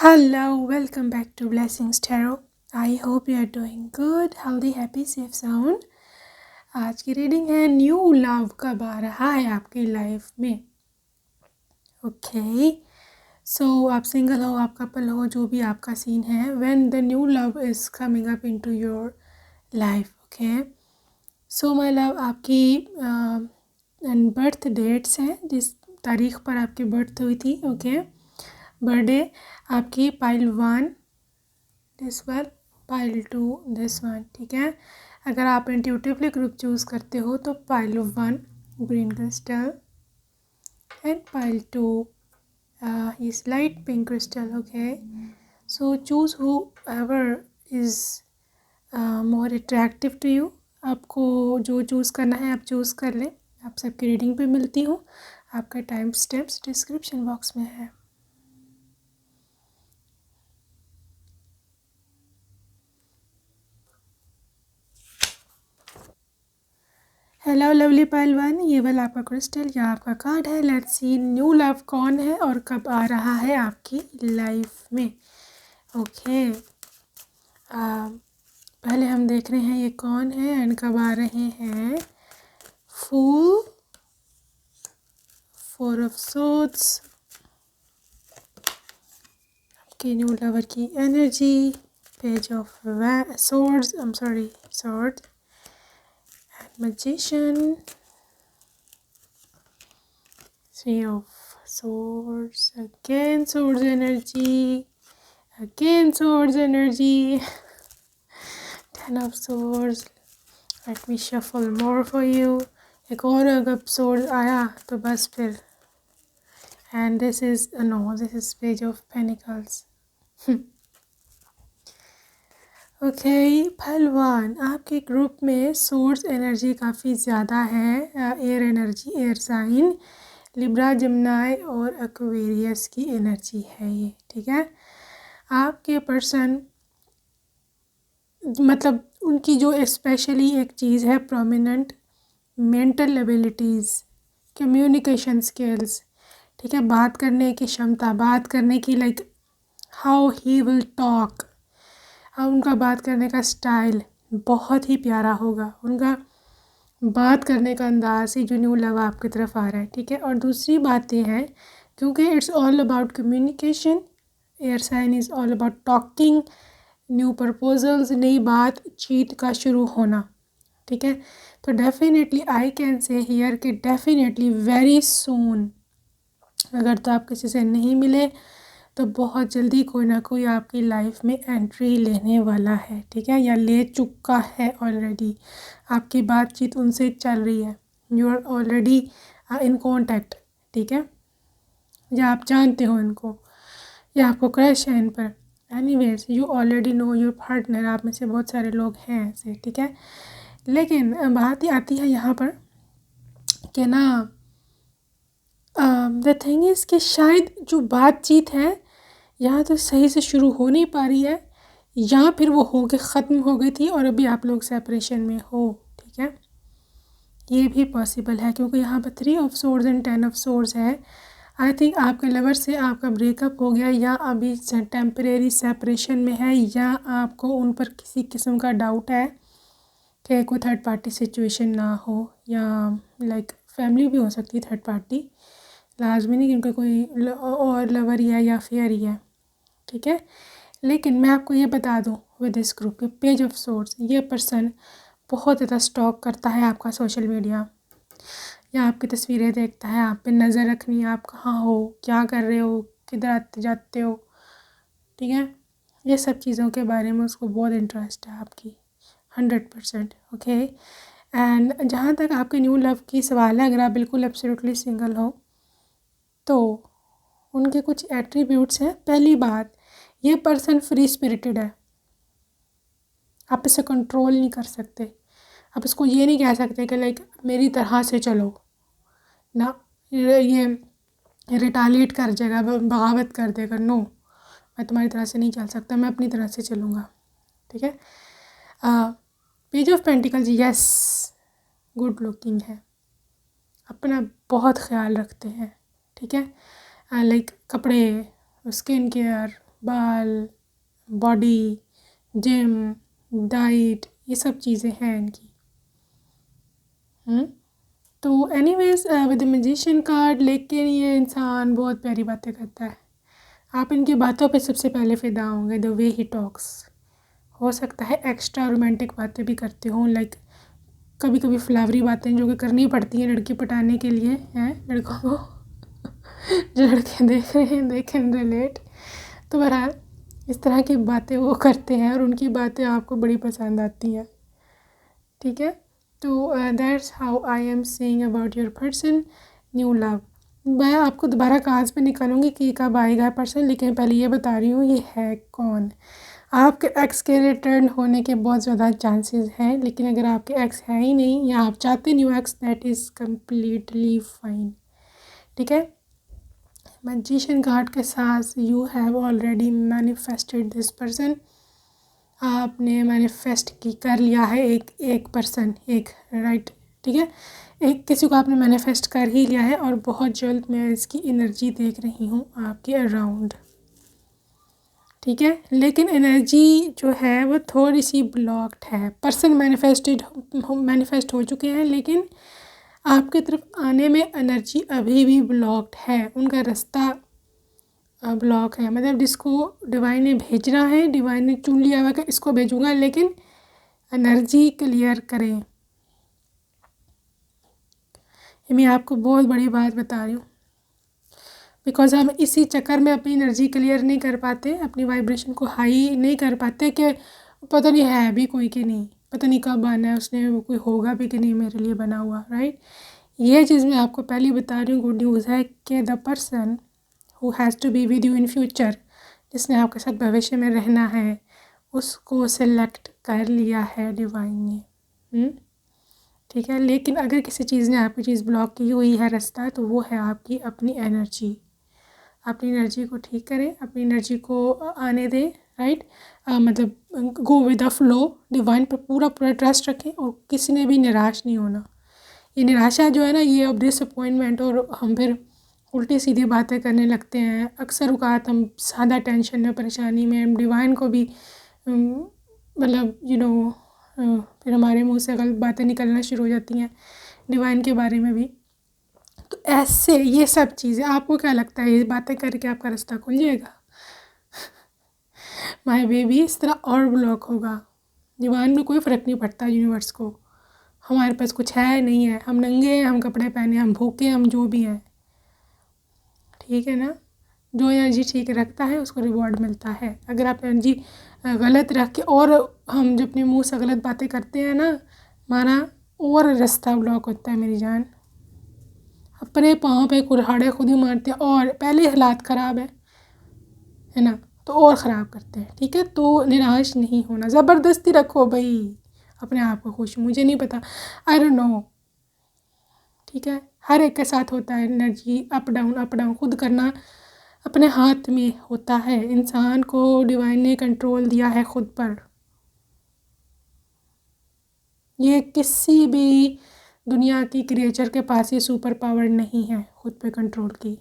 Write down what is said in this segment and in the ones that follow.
Hello, welcome back to Blessings Tarot. I hope you are doing good, healthy, happy, safe, sound. आज की reading है new love कब आ रहा है आपकी लाइफ में. ओके सो आप सिंगल हो, आप कपल हो, जो भी आपका सीन है, when the new love is coming up into your life. Okay so my love, आपकी बर्थ डेट्स हैं, जिस तारीख पर आपकी बर्थ हुई थी. ओके बर्थडे आपकी pile 1 this one, pile 2 this one. ठीक है, अगर आप इंट्यूटिवली ग्रुप चूज़ करते हो तो pile 1 green crystal and pile 2 is light pink crystal. Okay so choose whoever is more attractive to you. आपको जो चूज़ करना है आप चूज़ कर लें. आप सबकी रीडिंग पे मिलती हूँ. आपका टाइम स्टेप्स डिस्क्रिप्शन बॉक्स में है. हेलो लवली पहलवान, ये वाला आपका क्रिस्टल या आपका कार्ड है. लेट्स सी न्यू लव कौन है और कब आ रहा है आपकी लाइफ में. ओके पहले हम देख रहे हैं ये कौन है एंड कब आ रहे हैं. फूल, 4 ऑफ सोर्ड्स, आपके न्यू लवर की energy. Page of swords, I am sorry, sword, magician, 3 of swords, again swords energy, again swords energy, 10 of swords. Let me shuffle more for you. एक और अगर swords आया तो बस फिर. And this is no, this is page of pentacles. Okay पहलवान, आपके group में सोर्स एनर्जी काफ़ी ज़्यादा है. Air energy, air sign, Libra, Gemini और एक्वेरियस की एनर्जी है ये. ठीक है, आपके पर्सन मतलब उनकी जो स्पेशली एक चीज़ है prominent, mental abilities, communication skills. ठीक है, बात करने की क्षमता, बात करने की like how he will talk, उनका बात करने का स्टाइल बहुत ही प्यारा होगा. उनका बात करने का अंदाज़ ही जो न्यू लव आपकी तरफ आ रहा है. ठीक है, और दूसरी बात ये है क्योंकि it's all about communication, air sign is all about talking, new proposals, नई बातचीत का शुरू होना. ठीक है, तो definitely I can say here कि डेफिनेटली वेरी सून, अगर तो आप किसी से नहीं मिले तो बहुत जल्दी कोई ना कोई आपकी लाइफ में एंट्री लेने वाला है. ठीक है, या ले चुका है ऑलरेडी. आपकी बातचीत उनसे चल रही है. You are already in contact. ठीक है, या आप जानते हो इनको, या आपको क्रश है इन पर. Anyways you already know your partner. आप में से बहुत सारे लोग हैं ऐसे. ठीक है, लेकिन बात ही आती है यहाँ पर कि ना द थिंग इज़ कि शायद जो बातचीत है या तो सही से शुरू हो नहीं पा रही है, या फिर वो हो के ख़त्म हो गई थी और अभी आप लोग सेपरेशन में हो. ठीक है, ये भी पॉसिबल है क्योंकि यहाँ पर 3 of swords and 10 of swords है. आई थिंक आपके लवर से आपका ब्रेकअप हो गया, या अभी टेम्परेरी सेपरेशन में है, या आपको उन पर किसी किस्म का डाउट है कि कोई थर्ड पार्टी सिचुएशन ना हो, या लाइक फैमिली भी हो सकती है थर्ड पार्टी, लाजमी नहीं क्योंकि कोई और लवर ही है या फेयर ही है. ठीक है, लेकिन मैं आपको ये बता दूँ विद दिस ग्रुप के पेज ऑफ सोर्स, ये पर्सन बहुत ज़्यादा स्टॉक करता है आपका सोशल मीडिया, या आपकी तस्वीरें देखता है. आप पे नज़र रखनी है, आप कहाँ हो, क्या कर रहे हो, किधर आते जाते हो. ठीक है, ये सब चीज़ों के बारे में उसको बहुत इंटरेस्ट है आपकी, 100%. ओके, एंड जहाँ तक आपके न्यू लव की सवाल है, अगर आप बिल्कुल एब्सोल्युटली सिंगल हो तो उनके कुछ एट्रीब्यूट्स हैं. पहली बात, ये पर्सन फ्री स्पिरिटेड है. आप इसे कंट्रोल नहीं कर सकते. आप इसको ये नहीं कह सकते कि लाइक मेरी तरह से चलो ना, ये रिटालिएट कर जाएगा, बगावत कर देगा. नो, मैं तुम्हारी तरह से नहीं चल सकता, मैं अपनी तरह से चलूँगा. ठीक है, page of pentacles, yes, good looking है, अपना बहुत ख्याल रखते हैं. ठीक है, लाइक कपड़े, स्किन केयर, बाल, बॉडी, जिम, डाइट, ये सब चीज़ें हैं इनकी। तो anyways with the magician card, लेकिन ये इंसान बहुत प्यारी बातें करता है। आप इनकी बातों पे सबसे पहले फ़िदा होंगे, द वे ही टॉक्स। हो सकता है एक्स्ट्रा रोमांटिक बातें भी करते हों, लाइक कभी कभी फ्लावरी बातें जो कि करनी पड़ती हैं लड़की पटाने के लिए हैं लड़कों को। जो लड़के देख रहे हैं दे कैन रिलेट। तो बहरहाल इस तरह की बातें वो करते हैं और उनकी बातें आपको बड़ी पसंद आती हैं, ठीक है। तो that's how I am saying about your person, new love. मैं आपको दोबारा काज पे निकालूंगी कि कब आएगा पर्सन, लेकिन पहले ये बता रही हूँ ये है कौन। आपके एक्स के रिटर्न होने के बहुत ज़्यादा चांसेस हैं, लेकिन अगर आपके एक्स है ही नहीं या आप चाहते new x, that is completely fine, ठीक है। मैजिशियन कार्ड के साथ you have already manifested this person. आपने मैनिफेस्ट की कर लिया है एक पर्सन, एक राइट, ठीक है। एक किसी को आपने मैनिफेस्ट कर ही लिया है और बहुत जल्द मैं इसकी एनर्जी देख रही हूँ आपके अराउंड, ठीक है। लेकिन एनर्जी जो है वो थोड़ी सी ब्लॉक्ड है। पर्सन मैनिफेस्ट हो चुके हैं, लेकिन आपकी तरफ आने में एनर्जी अभी भी ब्लॉक्ड है, उनका रास्ता ब्लॉक है। मतलब जिसको डिवाइन ने भेजना है, डिवाइन ने चुन लिया हुआ कि इसको भेजूंगा, लेकिन एनर्जी क्लियर करें। ये मैं आपको बहुत बड़ी बात बता रही हूँ, बिकॉज़ हम इसी चक्कर में अपनी एनर्जी क्लियर नहीं कर पाते, अपनी वाइब्रेशन को हाई नहीं कर पाते कि पता नहीं है भी कोई कि नहीं, पता नहीं कब आना है उसने, वो कोई होगा भी कि नहीं मेरे लिए बना हुआ, राइट। ये चीज़ मैं आपको पहले बता रही हूँ। गुड न्यूज़ है कि the person who has to be with you in future, जिसने आपके साथ भविष्य में रहना है, उसको सेलेक्ट कर लिया है डिवाइन ने, ठीक है। लेकिन अगर किसी चीज़ ने आपकी चीज़ ब्लॉक की हुई है रास्ता, तो वो है आपकी अपनी एनर्जी। अपनी एनर्जी को ठीक करें, अपनी एनर्जी को आने दें, राइट। मतलब go with the flow, divine पर पूरा पूरा ट्रस्ट रखें और किसी ने भी निराश नहीं होना। ये निराशा जो है ना, ये अब डिसअपॉइंटमेंट, और हम फिर उल्टी सीधी बातें करने लगते हैं। अक्सर औक़ात हम ज़्यादा टेंशन में, परेशानी में, हम डिवाइन को भी मतलब फिर हमारे मुंह से गलत बातें निकलना शुरू हो जाती हैं डिवाइन के बारे में भी। तो ऐसे ये सब चीज़ें, आपको क्या लगता है ये बातें करके आपका रास्ता खुल जाएगा? माय बेबी, इस तरह और ब्लॉक होगा। डिवाइन में कोई फ़र्क नहीं पड़ता यूनिवर्स को, हमारे पास कुछ है नहीं है, हम नंगे हैं, हम कपड़े पहने, हम भूखे, हम जो भी हैं, ठीक है ना। जो एनर्जी ठीक रखता है उसको रिवॉर्ड मिलता है। अगर आप एनर्जी गलत रख के और हम जब अपने मुंह से गलत बातें करते हैं ना, हमारा और रास्ता ब्लॉक होता है मेरी जान। अपने पाँव पे कुल्हाड़े खुद ही मारते हैं, और पहले हालात ख़राब है ना, तो और ख़राब करते हैं, ठीक है। तो निराश नहीं होना, ज़बरदस्ती रखो भाई अपने आप को खुश। मुझे नहीं पता, आई डोंट नो, ठीक है। हर एक के साथ होता है एनर्जी अप डाउन खुद करना अपने हाथ में होता है। इंसान को डिवाइन ने कंट्रोल दिया है खुद पर। ये किसी भी दुनिया की क्रिएचर के पास ये सुपर पावर नहीं है खुद पे कंट्रोल की,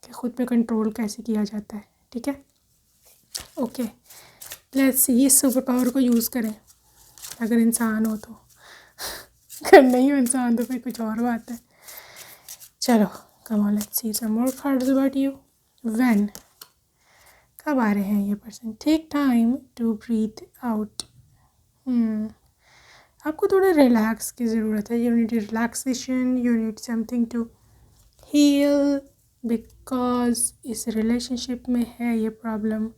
कि खुद पे कंट्रोल कैसे किया जाता है, ठीक है। ओके, लेट्स सी, इस सुपर पावर को यूज़ करें अगर इंसान हो तो। अगर नहीं हो इंसान तो फिर कुछ और बात है। चलो, come on, let's see some more cards about you. When, कब आ रहे हैं ये पर्सन। Take time to breathe out. आपको थोड़ा रिलैक्स की ज़रूरत है। You need relaxation, you need something to heal, because इस रिलेशनशिप में है ये प्रॉब्लम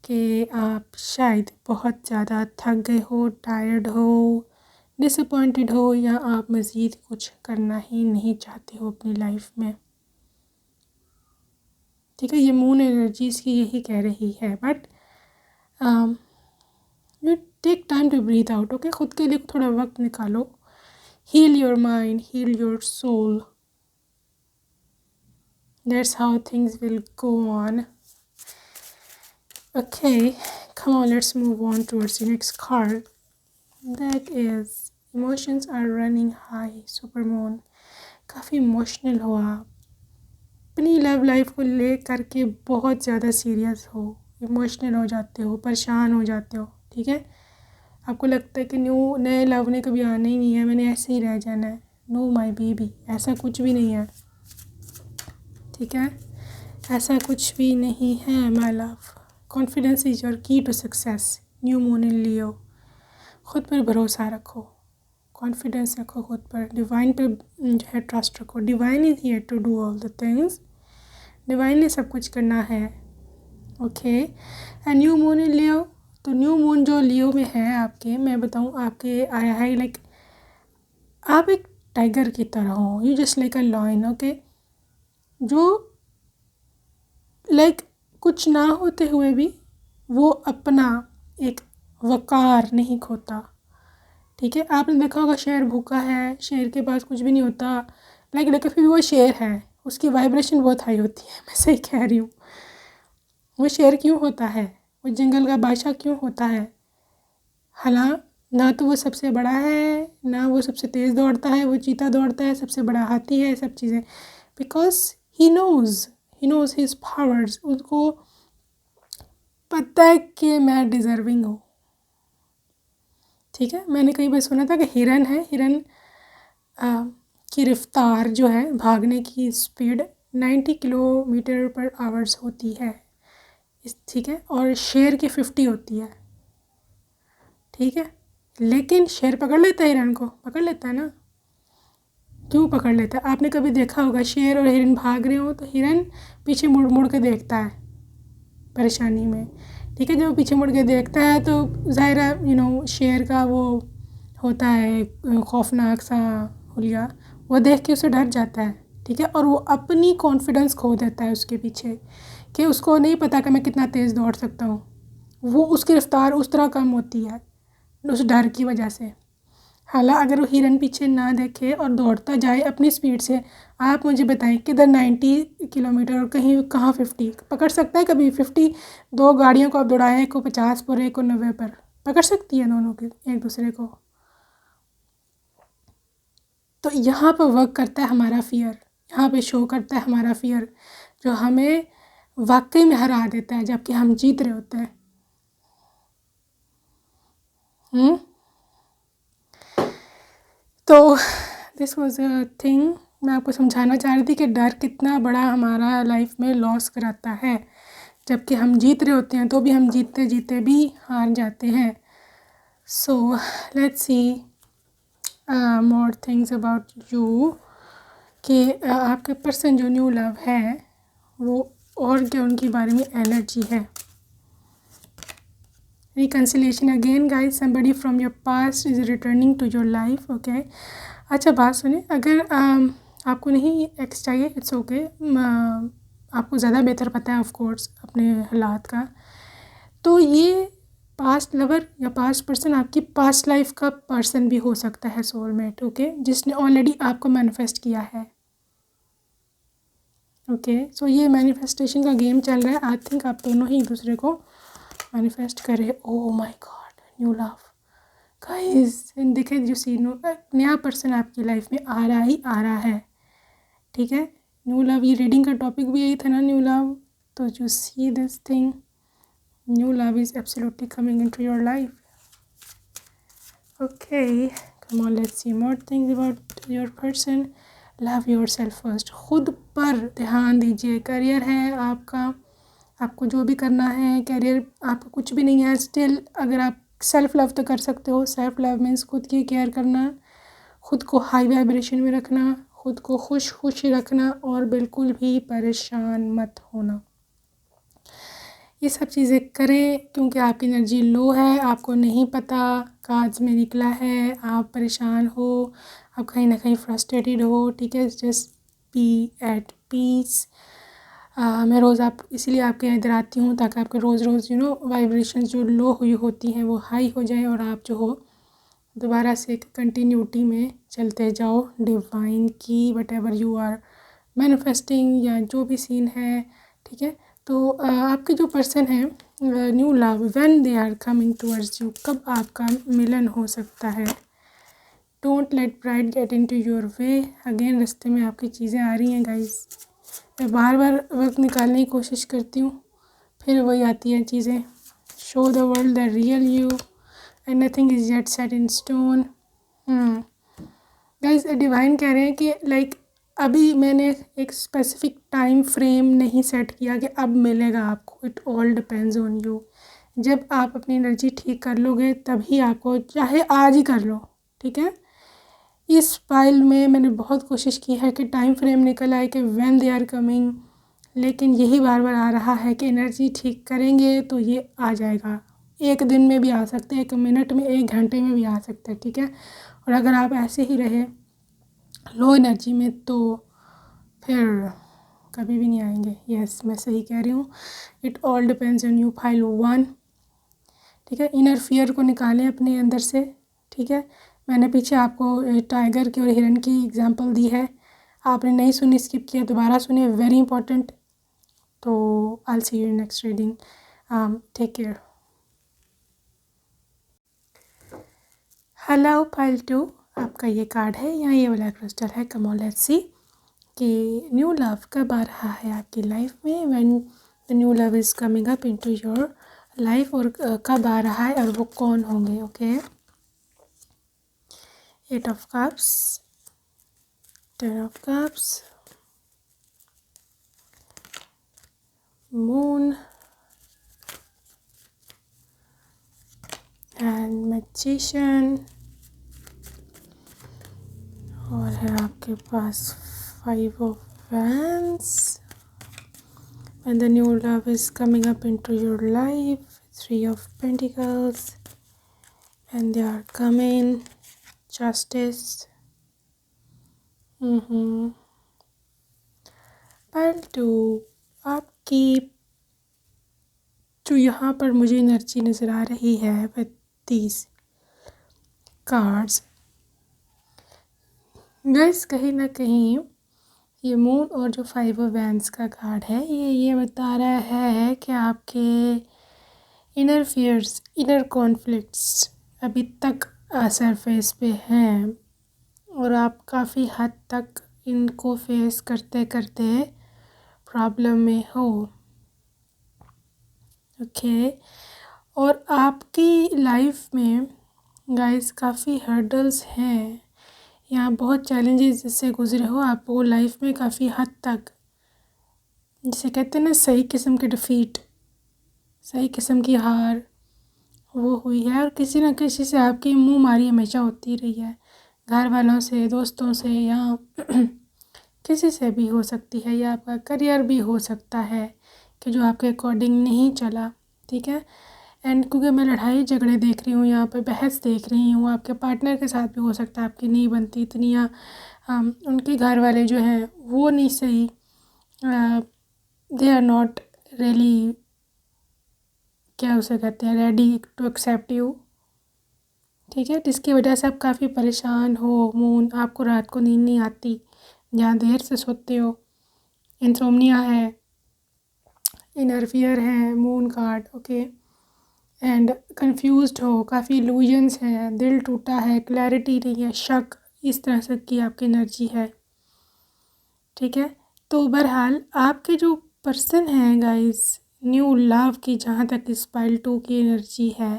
कि आप शायद बहुत ज़्यादा थक गए हो, टायर्ड हो, डिसअपॉइंटेड हो, या आप मज़ीद कुछ करना ही नहीं चाहते हो अपनी लाइफ में, ठीक है। ये मून एनर्जीज़ की यही कह रही है। But you take time to breathe out, okay. खुद के लिए थोड़ा वक्त निकालो। Heal your mind, heal your soul, that's how things will go on. Okay, come on, let's move on towards the next card. That is, emotions are running high, supermoon. काफ़ी emotional हो आप, अपनी लव लाइफ को ले करके बहुत ज़्यादा serious हो, इमोशनल हो जाते हो, परेशान हो जाते हो, ठीक है। आपको लगता है कि नए लव ने कभी आना ही नहीं है, मैंने ऐसे ही रह जाना है। नो माय बेबी, ऐसा कुछ भी नहीं है, ठीक है, ऐसा कुछ भी नहीं है my love. Confidence is your key to success. New moon in Leo. खुद पर भरोसा रखो, कॉन्फिडेंस रखो खुद पर, डिवाइन पर जो है ट्रस्ट रखो। Divine is here to do all the things. Divine ने सब कुछ करना है, okay. And new moon in Leo, तो न्यू मून जो लियो में है आपके, मैं बताऊँ आपके आया है लाइक आप एक टाइगर की तरह हो, you just like a lion, okay, जो लाइक कुछ ना होते हुए भी वो अपना एक वकार नहीं खोता, ठीक है। आपने देखा होगा शेर भूखा है, शेर के पास कुछ भी नहीं होता, लाइक फिर भी वो शेर है, उसकी वाइब्रेशन बहुत हाई होती है, मैं सही कह रही हूँ। वो शेर क्यों होता है, वो जंगल का बादशाह क्यों होता है? हालांकि ना तो वो सबसे बड़ा है, ना वो सबसे तेज़ दौड़ता है, वो चीता दौड़ता है, सबसे बड़ा हाथी है, सब चीज़ें, because he knows his powers. उसको पता है कि मैं डिज़र्विंग हूँ, ठीक है। मैंने कई बार सुना था कि हिरन है, हिरन की रफ्तार जो है, भागने की स्पीड 90 किलोमीटर पर आवर्स होती है, ठीक है, और शेर की 50 होती है, ठीक है। लेकिन शेर पकड़ लेता है हिरन को, पकड़ लेता है ना। क्यों पकड़ लेता है? आपने कभी देखा होगा शेर और हिरन भाग रहे हो तो हिरन पीछे मुड़ मुड़ के देखता है परेशानी में, ठीक है। जब वो पीछे मुड़ के देखता है तो ज़ाहिर है शेर का वो होता है खौफनाक सा हुलिया, वो देख के उसे डर जाता है, ठीक है, और वो अपनी कॉन्फिडेंस खो देता है उसके पीछे, कि उसको नहीं पता कि मैं कितना तेज़ दौड़ सकता हूँ। वो उसकी रफ्तार उस तरह कम होती है उस डर की वजह से। हालांकि अगर वो हिरन पीछे ना देखे और दौड़ता जाए अपनी स्पीड से, आप मुझे बताएं किधर 90 किलोमीटर और कहीं कहाँ 50 पकड़ सकता है? कभी 50 दो गाड़ियों को आप दौड़ाएं, एक को 50 पर, एक को 90 पर, पकड़ सकती है दोनों के एक दूसरे को? तो यहाँ पर वर्क करता है हमारा फियर, यहाँ पे शो करता है हमारा फियर, जो हमें वाकई में हरा देता है जबकि हम जीत रहे होते हैं। तो दिस वॉज अ थिंग, मैं आपको समझाना चाह रही थी कि डर कितना बड़ा हमारा लाइफ में लॉस कराता है, जबकि हम जीत रहे होते हैं तो भी हम जीतते जीते भी हार जाते हैं। So let's see more things about you, कि आपके पर्सन जो न्यू लव है वो और क्या उनके बारे में एनर्जी है। Reconciliation again guys, somebody from your past is returning to your life, okay. अच्छा बात सुनिए, अगर आपको नहीं एक्स चाहिए, इट्स ओके, आपको ज़्यादा बेहतर पता है ऑफ कोर्स अपने हालात का, तो ये पास्ट लवर या पास्ट पर्सन आपकी पास्ट लाइफ का पर्सन भी हो सकता है, सोलमेट, ओके, जिसने ऑलरेडी आपको मैनिफेस्ट किया है, ओके। सो ये मैनिफेस्टेशन का गेम चल रहा है, आई थिंक आप दोनों ही एक दूसरे को मैनिफेस्ट कर रहे। Oh my God, new love guys, देखे जो सीन, नया पर्सन आपकी लाइफ में आ रहा है, ठीक है। न्यू लव, ये रीडिंग का टॉपिक भी यही था ना, न्यू लव, तो you see this thing, new love is absolutely coming into your life, okay। come on, let's see more things about your person। love yourself first, खुद पर ध्यान दीजिए। करियर है आपका, आपको जो भी करना है, करियर आपका कुछ भी नहीं है स्टिल, अगर आप सेल्फ लव तो कर सकते हो। सेल्फ लव मीन्स खुद की केयर करना, खुद को हाई वाइब्रेशन में रखना, खुद को खुश रखना, और बिल्कुल भी परेशान मत होना। ये सब चीज़ें करें क्योंकि आपकी एनर्जी लो है, आपको नहीं पता कार्ड्स में निकला है, आप परेशान हो, आप कहीं ना कहीं फ्रस्ट्रेटेड हो, ठीक है। Just be at peace. मैं रोज़ इसीलिए आपके इधर आती हूँ ताकि आपके रोज़ वाइब्रेशन जो लो हुई होती हैं वो हाई हो जाए, और आप जो हो दोबारा से एक कंटिन्यूटी में चलते जाओ डिवाइन की, whatever you are manifesting या जो भी सीन है, ठीक है। तो आपके जो पर्सन है new love, when they are coming towards you, कब आपका मिलन हो सकता है। Don't let pride get into your way, again रास्ते में आपकी चीज़ें आ रही हैं गाइस, मैं बार बार वक्त निकालने की कोशिश करती हूँ, फिर वही आती हैं चीज़ें। Show the world the real you and nothing is yet set in stone. Guys divine कह रहे हैं कि लाइक अभी मैंने एक स्पेसिफिक टाइम फ्रेम नहीं सेट किया कि अब मिलेगा आपको। It all depends on you. जब आप अपनी एनर्जी ठीक कर लोगे तभी आपको, चाहे आज ही कर लो, ठीक है। इस फाइल में मैंने बहुत कोशिश की है कि टाइम फ्रेम निकल आए कि व्हेन दे आर कमिंग, लेकिन यही बार बार आ रहा है कि एनर्जी ठीक करेंगे तो ये आ जाएगा। एक दिन में भी आ सकते हैं, 1 मिनट में, 1 घंटे में भी आ सकते हैं, ठीक है। और अगर आप ऐसे ही रहे लो एनर्जी में तो फिर कभी भी नहीं आएंगे। यस, मैं सही कह रही हूँ। It all depends on you, file 1, ठीक है। इनर फियर को निकालें अपने अंदर से, ठीक है। मैंने पीछे आपको टाइगर की और हिरन की एग्जांपल दी है, आपने नहीं सुनी, स्किप किया, दोबारा सुने, वेरी इंपॉर्टेंट। तो I see you next reading, take care. Hello file 2, आपका ये कार्ड है, यहाँ ये वाला क्रिस्टल है। कम ऑन लेट्स सी कि न्यू लव कब आ रहा है आपकी लाइफ में, when the new love is coming up into your life, और कब आ रहा है और वो कौन होंगे। Okay, 8 of cups, 10 of cups, moon and magician, और है आपके पास 5 of wands, and the new love is coming up into your life, 3 of pentacles, and they are coming, justice, pile 2, आपकी जो यहाँ पर मुझे एनर्जी नज़र आ रही है विद दीज कार्ड्स, गाइस कहीं ना कहीं ये मून और जो 5 ऑफ वैंड्स का कार्ड है ये बता रहा है कि आपके इनर फियर्स, इनर कॉन्फ्लिक्ट्स अभी तक सरफेस पे हैं और आप काफ़ी हद तक इनको फेस करते करते प्रॉब्लम में हो। ओके, और आपकी लाइफ में गाइस काफ़ी हर्डल्स हैं, यहाँ बहुत चैलेंजेस से गुजरे हो आप वो लाइफ में काफ़ी हद तक, जिसे कहते हैं ना सही किस्म की डिफ़ीट, सही किस्म की हार वो हुई है। और किसी न किसी से आपकी मुंह मारी हमेशा होती रही है, घर वालों से, दोस्तों से, या किसी से भी हो सकती है, या आपका करियर भी हो सकता है कि जो आपके अकॉर्डिंग नहीं चला, ठीक है। एंड क्योंकि मैं लड़ाई झगड़े देख रही हूँ यहाँ पे, बहस देख रही हूँ, आपके पार्टनर के साथ भी हो सकता है आपकी नहीं बनती इतनी, या उनके घर वाले जो हैं वो नहीं सही, दे आर नॉट रियली, क्या उसे कहते हैं, रेडी टू एक्सेप्ट यू, ठीक है। जिसकी वजह से आप काफ़ी परेशान हो। मून, आपको रात को नींद नहीं आती, जहाँ देर से सोते हो, इंसोम्निया है, इनर फियर है, moon card, okay. And confused हो, काफ़ी इल्यूजन्स हैं, दिल टूटा है, क्लैरिटी नहीं है, शक, इस तरह से की आपकी एनर्जी है, ठीक है। तो बहरहाल आपके जो पर्सन हैं गाइस, न्यू लव की जहाँ तक इस पाइल 2 की एनर्जी है,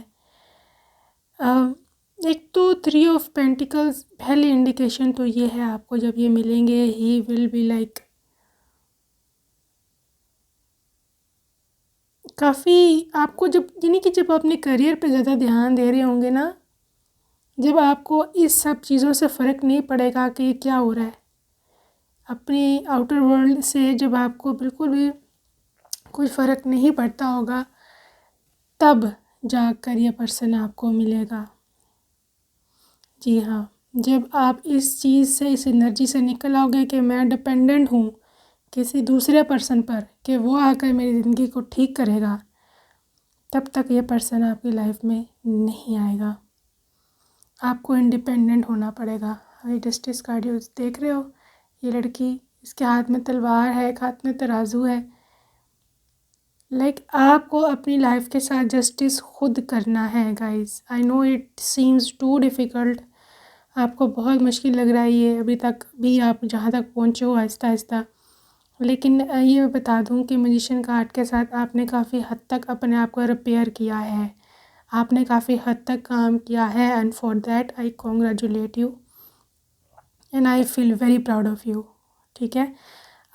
एक तो 3 ऑफ पेंटिकल्स पहली इंडिकेशन तो ये है आपको, जब ये मिलेंगे ही विल बी लाइक काफ़ी आपको, जब यानी कि जब अपने करियर पे ज़्यादा ध्यान दे रहे होंगे ना, जब आपको इस सब चीज़ों से फ़र्क नहीं पड़ेगा कि क्या हो रहा है अपनी आउटर वर्ल्ड से, जब आपको बिल्कुल भी कोई फ़र्क नहीं पड़ता होगा, तब जाकर ये पर्सन आपको मिलेगा। जी हाँ, जब आप इस चीज़ से, इस एनर्जी से निकल आओगे कि मैं डिपेंडेंट हूँ किसी दूसरे पर्सन पर कि वो आकर मेरी ज़िंदगी को ठीक करेगा, तब तक ये पर्सन आपकी लाइफ में नहीं आएगा। आपको इंडिपेंडेंट होना पड़ेगा। अभी जस्टिस कार्ड देख रहे हो, ये लड़की, इसके हाथ में तलवार है, एक हाथ में तराजू है। लाइक आपको अपनी लाइफ के साथ जस्टिस खुद करना है guys. I know it seems too difficult, आपको बहुत मुश्किल लग रहा है ये, अभी तक भी आप जहाँ तक पहुँचे हो आहिस्ता आहिस्ता, लेकिन ये मैं बता दूं कि मैजिशियन कार्ड के साथ आपने काफ़ी हद तक अपने आप को रिपेयर किया है, आपने काफ़ी हद तक काम किया है, and for that I congratulate you and I feel very proud of you. ठीक है,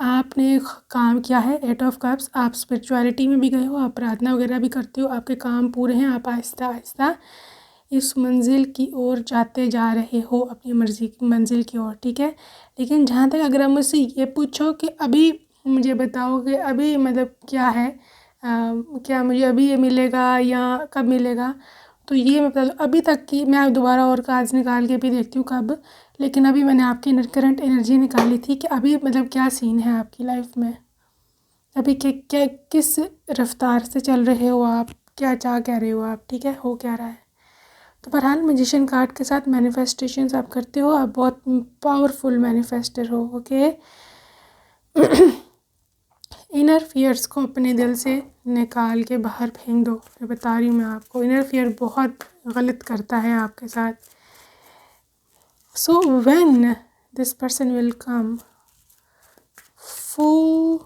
आपने काम किया है। 8 ऑफ कप्स, आप स्पिरिचुअलिटी में भी गए हो, आप प्रार्थना वगैरह भी करते हो, आपके काम पूरे हैं, आप आहिस्ता आहिस्ता इस मंजिल की ओर जाते जा रहे हो, अपनी मर्ज़ी की मंजिल की ओर। ठीक है, लेकिन जहाँ तक अगर आप मुझसे ये पूछो कि अभी मुझे बताओ कि अभी मतलब क्या है, क्या मुझे अभी ये मिलेगा या कब मिलेगा, तो ये मतलब अभी तक की मैं दोबारा और कार्ड्स निकाल के भी देखती हूँ कब, लेकिन अभी मैंने आपकी करंट एनर्जी निकाली थी कि अभी मतलब क्या सीन है आपकी लाइफ में, अभी क्या किस रफ्तार से चल रहे हो आप, क्या चाह कह रहे हो आप। ठीक है, हो क्या रहा है। तो बहरहाल मैजिशियन कार्ड के साथ मैनिफेस्टेशंस आप करते हो, आप बहुत पावरफुल मैनिफेस्टर हो। ओके, इनर फियर्स को अपने दिल से निकाल के बाहर फेंक दो। मैं बता रही हूँ मैं आपको, इनर फियर बहुत गलत करता है आपके साथ। So when this person will come, full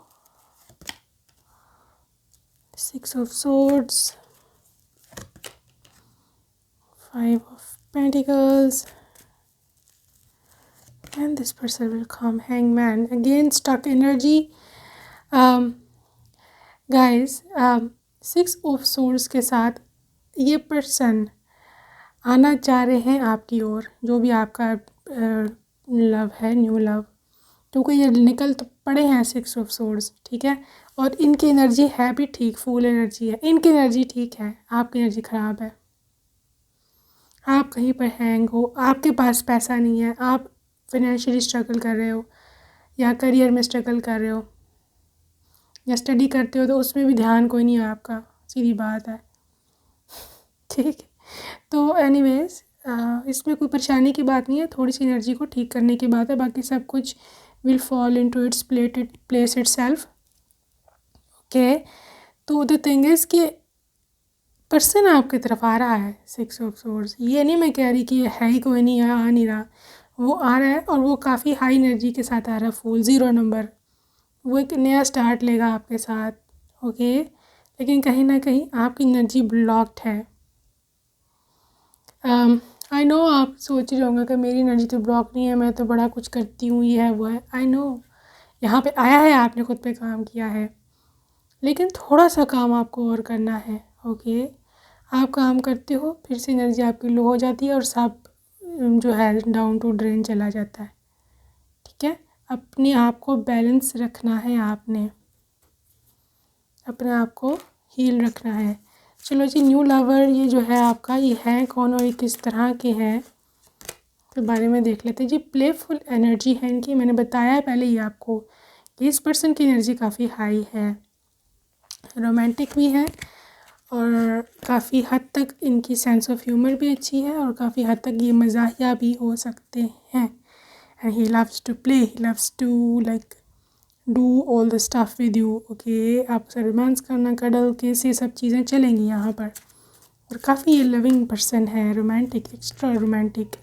6 of swords, 5 of pentacles, and this person will come, hangman, again stuck energy. Guys, 6 of swords के साथ ये पर्सन आना चाह रहे हैं आपकी ओर, जो भी आपका लव है, न्यू लव, क्योंकि ये निकल तो पड़े हैं 6 ऑफ swords। ठीक है, और इनकी एनर्जी है भी ठीक, फुल एनर्जी है, इनकी एनर्जी ठीक है, आपकी एनर्जी ख़राब है, आप कहीं पर हैंग हो, आपके पास पैसा नहीं है, आप फाइनेंशियली स्ट्रगल कर रहे हो, या करियर में स्ट्रगल कर रहे हो, या स्टडी करते हो तो उसमें भी ध्यान कोई नहीं है आपका, सीधी बात है। ठीक है, तो एनीवेज इसमें कोई परेशानी की बात नहीं है, थोड़ी सी एनर्जी को ठीक करने की बात है, बाकी सब कुछ will fall into its place itself. Okay, तो द थिंग इज़ कि पर्सन आपकी तरफ आ रहा है 6 ऑफ swords। ये नहीं मैं कह रही कि ये है ही कोई नहीं, है आ नहीं रहा, वो आ रहा है, और वो काफ़ी हाई एनर्जी के साथ आ रहा है, फुल 0 नंबर, वो एक नया स्टार्ट लेगा आपके साथ। ओके, लेकिन कहीं ना कहीं आपकी एनर्जी ब्लॉक्ड है। आई नो आप सोच रहे होंगे कि मेरी एनर्जी तो ब्लॉक नहीं है, मैं तो बड़ा कुछ करती हूँ, ये है वो है। आई नो, यहाँ पे आया है, आपने खुद पे काम किया है, लेकिन थोड़ा सा काम आपको और करना है। ओके, आप काम करते हो, फिर से एनर्जी आपकी लो हो जाती है और सब जो है डाउन टू ड्रेन चला जाता है। ठीक है, अपने आप को बैलेंस रखना है, आपने अपने आप को हील रखना है। चलो जी, न्यू लवर ये जो है आपका, ये है कौन और ये किस तरह के हैं के बारे में देख लेते हैं जी। प्लेफुल एनर्जी है इनकी, मैंने बताया है पहले ही आपको कि इस पर्सन की एनर्जी काफ़ी हाई है, रोमांटिक भी है, और काफ़ी हद तक इनकी सेंस ऑफ ह्यूमर भी अच्छी है, और काफ़ी हद तक ये मज़ाहिया भी हो सकते हैं। And he loves to play, he loves to like do all the stuff with you. Okay, आपसे रोमांस करना, कडल किस, ये सब चीज़ें चलेंगी यहाँ पर, और काफ़ी ये लविंग पर्सन है, romantic, extra romantic.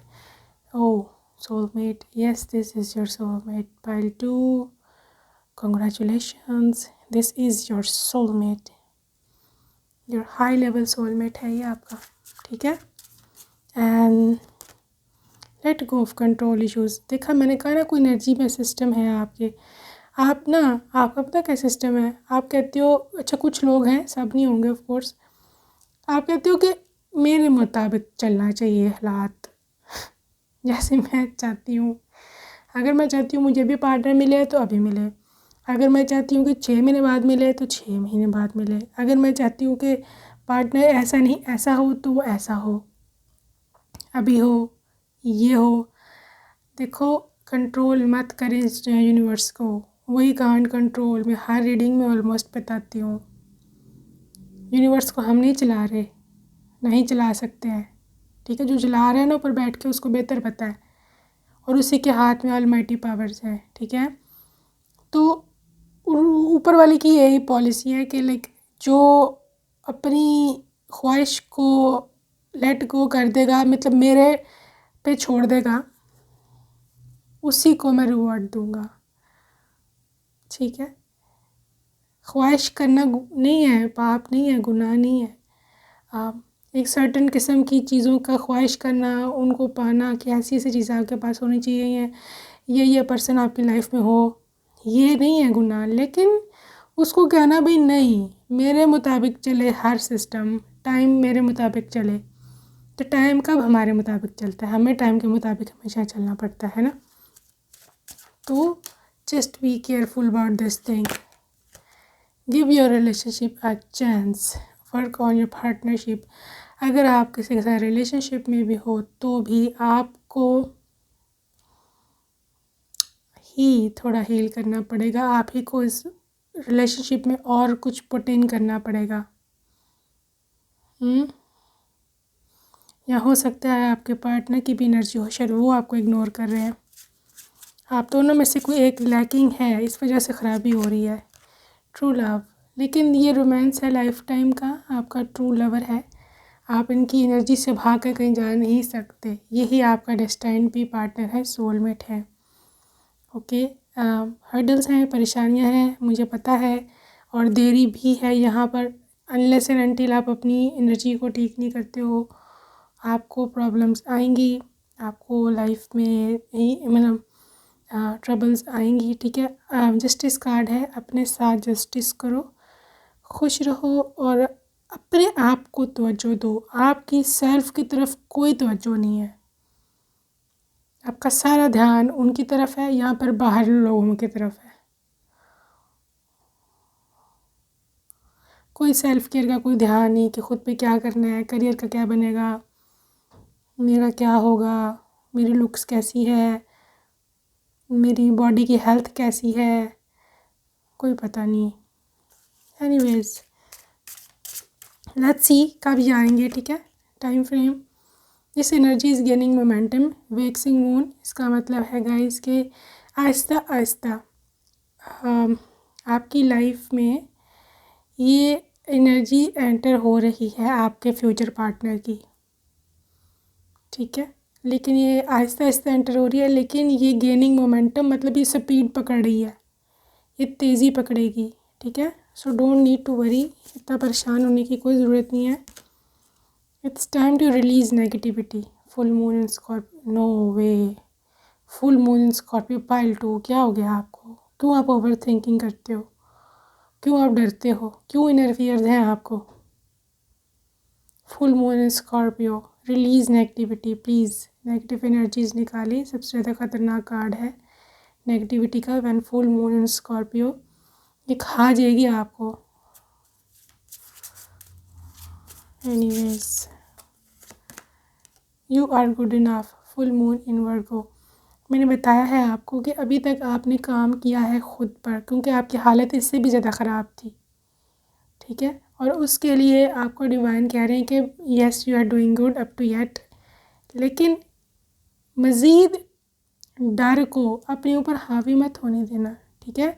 Oh, soulmate, yes, this is your soulmate. Pile 2, congratulations, this is your soulmate, your high level soulmate है ये आपका। ठीक है, and let go of control issues. देखा, मैंने कहा ना, कोई एनर्जी में सिस्टम है आपके, आप ना, आपका पता क्या सिस्टम है, आप कहते हो, अच्छा कुछ लोग हैं, सब नहीं होंगे ऑफ कोर्स, आप कहते हो कि मेरे मुताबिक चलना चाहिए हालात, जैसे मैं चाहती हूँ। अगर मैं चाहती हूँ मुझे भी पार्टनर मिले तो अभी मिले, अगर मैं चाहती हूँ कि 6 महीने बाद मिले तो 6 महीने बाद मिले, अगर मैं चाहती हूँ कि पार्टनर ऐसा नहीं ऐसा हो तो वो ऐसा हो, अभी हो, ये हो। देखो, कंट्रोल मत करें इस यूनिवर्स को, वही कांट कंट्रोल, मैं हर रीडिंग में ऑलमोस्ट बताती हूँ। यूनिवर्स को हम नहीं चला रहे, नहीं चला सकते हैं। ठीक है, जो चला रहे हैं ना ऊपर बैठ के, उसको बेहतर पता है, और उसी के हाथ में ऑलमाइटी पावर्स है। ठीक है, तो ऊपर वाले की यही पॉलिसी है कि लाइक जो अपनी ख्वाहिश को लेट गो कर देगा, मतलब मेरे पे छोड़ देगा, उसी को मैं रिवॉर्ड दूंगा। ठीक है। ख्वाहिश करना नहीं है, पाप नहीं है, गुनाह नहीं है। आप एक सर्टेन किस्म की चीज़ों का ख्वाहिश करना, उनको पाना कि ऐसी ऐसी चीज़ें आपके पास होनी चाहिए, ये पर्सन आपकी लाइफ में हो, ये नहीं है गुनाह। लेकिन उसको कहना भी नहीं, मेरे मुताबिक चले हर सिस्टम, टाइम मेरे मुताबिक चले। तो टाइम कब हमारे मुताबिक चलता है? हमें टाइम के मुताबिक हमेशा चलना पड़ता है ना। तो just be careful about this thing. Give your relationship a chance, work on your partnership. अगर आप किसी के साथ रिलेशनशिप में भी हो तो भी आपको ही थोड़ा हील करना पड़ेगा, आप ही को इस रिलेशनशिप में और कुछ पुट इन करना पड़ेगा। या हो सकता है आपके पार्टनर की भी एनर्जी हो, शायद वो आपको इग्नोर कर रहे हैं। आप दोनों में से कोई एक लैकिंग है, इस वजह से ख़राबी हो रही है। ट्रू लव, लेकिन ये रोमांस है लाइफ टाइम का, आपका ट्रू लवर है, आप इनकी एनर्जी से भाग कर कहीं जा नहीं सकते। यही आपका डेस्टाइन्ड भी पार्टनर है, सोलमेट है। ओके, हर्डल्स हैं, परेशानियां हैं, मुझे पता है, और देरी भी है यहाँ पर। अनलेस एंड अनटिल आप अपनी एनर्जी को ठीक नहीं करते हो, आपको प्रॉब्लम्स आएंगी, आपको लाइफ में मतलब ट्रबल्स आएंगी। ठीक है, जस्टिस कार्ड है, अपने साथ जस्टिस करो, खुश रहो और अपने आप को तवज्जो दो। आपकी सेल्फ की तरफ कोई तवज्जो नहीं है, आपका सारा ध्यान उनकी तरफ है, यहाँ पर बाहर लोगों की तरफ है। कोई सेल्फ केयर का कोई ध्यान नहीं कि खुद पे क्या करना है, करियर का क्या बनेगा, मेरा क्या होगा, मेरी लुक्स कैसी है, मेरी बॉडी की हेल्थ कैसी है, कोई पता नहीं। एनीवेज, लेट्स सी कब जाएंगे। ठीक है, time frame. This energy is gaining momentum, waxing moon. इसका मतलब है गाइस कि आहिस्ता आहिस्ता आपकी लाइफ में ये एनर्जी एंटर हो रही है आपके फ्यूचर पार्टनर की। ठीक है, लेकिन ये आहिस्ता आहिस्ता एंटर हो रही है, लेकिन ये गेनिंग मोमेंटम मतलब ये स्पीड पकड़ रही है, ये तेज़ी पकड़ेगी। ठीक है, so don't need to worry, इतना परेशान होने की कोई ज़रूरत नहीं है। It's time to release negativity. Full moon in Scorpio, no way, full moon in Scorpio pile 2, क्या हो गया आपको? क्यों आप ओवर थिंकिंग करते हो? क्यों आप डरते हो? क्यों इनर फियर्स हैं आपको? Full moon in Scorpio, release negativity please. Negative energies निकालिए, सबसे ज़्यादा ख़तरनाक कार्ड है नेगेटिविटी का when full moon in Scorpio, ये खा जाएगी आपको। Anyways, you are good enough. Full moon in Virgo, मैंने बताया है आपको कि अभी तक आपने काम किया है खुद पर, क्योंकि आपकी हालत इससे भी ज़्यादा ख़राब थी। ठीक है, और उसके लिए आपको डिवाइन कह रहे हैं कि yes you are doing good up to yet, लेकिन मज़ीद डर को अपने ऊपर हावी मत होने देना। ठीक है,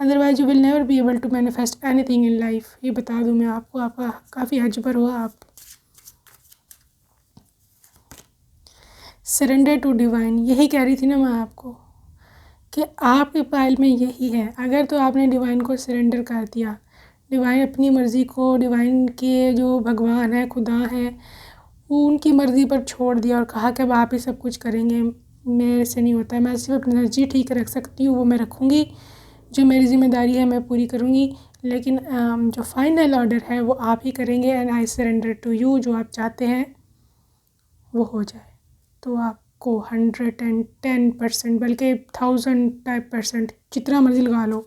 otherwise you will never be able to manifest anything in life. ये बता दूँ मैं आपको, आपका काफ़ी हजबर हो आप। सरेंडर टू डिवाइन, यही कह रही थी ना मैं आपको कि आपके पाइल में यही है। अगर तो आपने डिवाइन को सरेंडर कर दिया, डिवाइन अपनी मर्ज़ी को, डिवाइन के जो भगवान है, खुदा है, वो उनकी मर्ज़ी पर छोड़ दिया और कहा कि अब आप ही सब कुछ करेंगे, मेरे से नहीं होता, मैं सिर्फ अपनी एनर्जी ठीक रख सकती हूँ, वो मैं रखूँगी, जो मेरी ज़िम्मेदारी है मैं पूरी करूँगी, लेकिन जो फाइनल ऑर्डर है वो आप ही करेंगे। And I surrender to you, जो आप चाहते हैं वो हो जाए। तो आपको 110% बल्कि 1000% जितना मर्ज़ी लगा लो,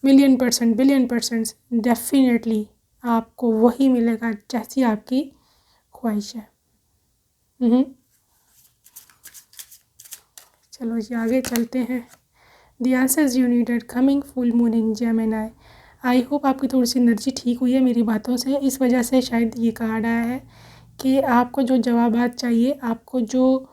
1,000,000%, बिलियन%, डेफिनेटली आपको वही मिलेगा जैसी आपकी ख्वाहिश है। चलो जी आगे चलते हैं। The answers you needed coming, full moon in Gemini. I hope आपकी थोड़ी सी एनर्जी ठीक हुई है मेरी बातों से, इस वजह से शायद ये कार्ड आया है कि आपको जो जवाबात चाहिए, आपको जो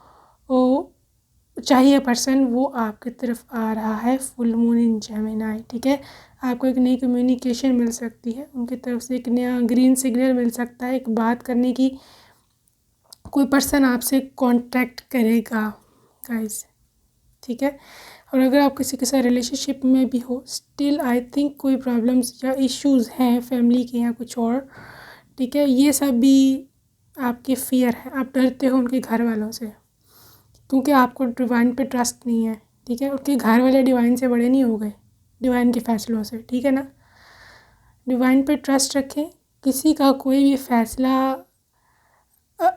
चाहिए पर्सन, वो आपकी तरफ आ रहा है। फुल मून इन जेमिनी। ठीक है, आपको एक नई कम्युनिकेशन मिल सकती है, उनकी तरफ से एक नया ग्रीन सिग्नल मिल सकता है, एक बात करने की, कोई पर्सन आपसे कांटेक्ट करेगा गाइस। ठीक है, और अगर आप किसी के साथ रिलेशनशिप में भी हो, स्टिल आई थिंक कोई प्रॉब्लम्स या इश्यूज़ हैं फैमिली के या कुछ और, ठीक है। ये सब भी आपके फ़ियर है, आप डरते हो उनके घर वालों से, क्योंकि आपको डिवाइन पे ट्रस्ट नहीं है, ठीक है। उनके घर वाले डिवाइन से बड़े नहीं हो गए, डिवाइन के फ़ैसलों से, ठीक है ना। डिवाइन पे ट्रस्ट रखें, किसी का कोई भी फ़ैसला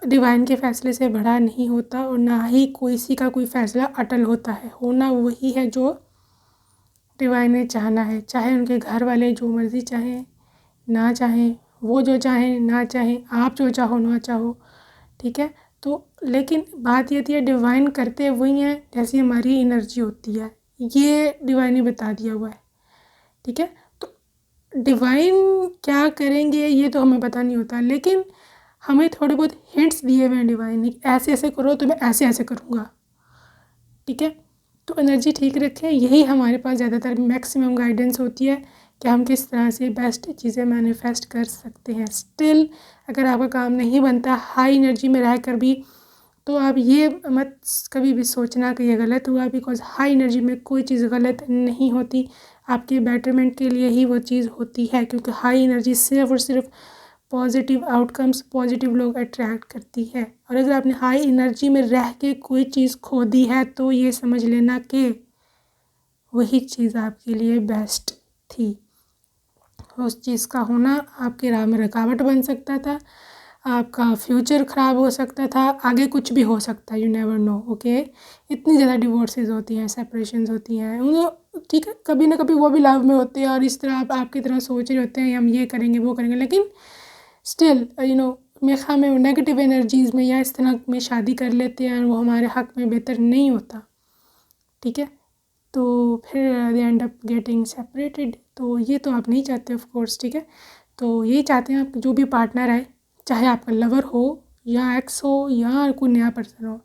डिवाइन के फ़ैसले से बड़ा नहीं होता, और ना ही किसी का कोई फ़ैसला अटल होता है। होना वही है जो डिवाइन ने चाहना है, चाहे उनके घर वाले जो मर्ज़ी चाहें ना चाहें, वो जो चाहें ना चाहें, आप जो चाहो ना चाहो, ठीक है। तो लेकिन बात ये थी, है डिवाइन करते वही हैं जैसी हमारी एनर्जी होती है, ये डिवाइन ने बता दिया हुआ है, ठीक है। तो डिवाइन क्या करेंगे ये तो हमें पता नहीं होता, लेकिन हमें थोड़े बहुत हिंट्स दिए हुए हैं डिवाइन ने, ऐसे ऐसे करो तो मैं ऐसे ऐसे करूँगा, ठीक है। तो एनर्जी ठीक रखें, यही हमारे पास ज़्यादातर मैक्सिमम गाइडेंस होती है कि हम किस तरह से बेस्ट चीज़ें मैनिफेस्ट कर सकते हैं। स्टिल अगर आपका काम नहीं बनता हाई एनर्जी में रह कर भी, तो आप ये मत कभी भी सोचना कि ये गलत हुआ, बिकॉज हाई एनर्जी में कोई चीज़ गलत नहीं होती, आपके बेटरमेंट के लिए ही वो चीज़ होती है, क्योंकि हाई एनर्जी सिर्फ और सिर्फ पॉजिटिव आउटकम्स, पॉजिटिव लोग अट्रैक्ट करती है। और अगर आपने हाई एनर्जी में रह के कोई चीज़ खो दी है तो ये समझ लेना कि वही चीज़ आपके लिए बेस्ट थी। उस चीज़ का होना आपके राह में रुकावट बन सकता था, आपका फ्यूचर ख़राब हो सकता था, आगे कुछ भी हो सकता है, यू नेवर नो, ओके। इतनी ज़्यादा डिवोर्सेस होती हैं, सेपरेशंस होती हैं, ठीक है, कभी ना कभी वो भी लव में होते हैं और इस तरह आप आपकी तरह सोच रहे होते हैं हम ये करेंगे वो करेंगे, लेकिन स्टिल मेरे ख्याल में नेगेटिव एनर्जीज़ में या इस तरह में शादी कर लेते हैं और वो हमारे हक़ में बेहतर नहीं होता, ठीक है। तो फिर दे एंड अप गेटिंग सेपरेटेड, तो ये तो आप नहीं चाहते ऑफ कोर्स, ठीक है। तो यही चाहते हैं आप जो भी पार्टनर है, चाहे आपका लवर हो या एक्स हो या कोई नया पर्सन हो,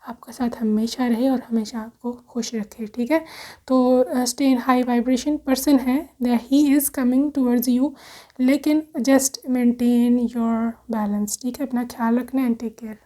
आपका साथ हमेशा रहे और हमेशा आपको खुश रखे, ठीक है। तो stay in high vibration person है, that he is coming towards you, लेकिन जस्ट मेंटेन योर बैलेंस, ठीक है। अपना ख्याल रखना एंड टेक केयर।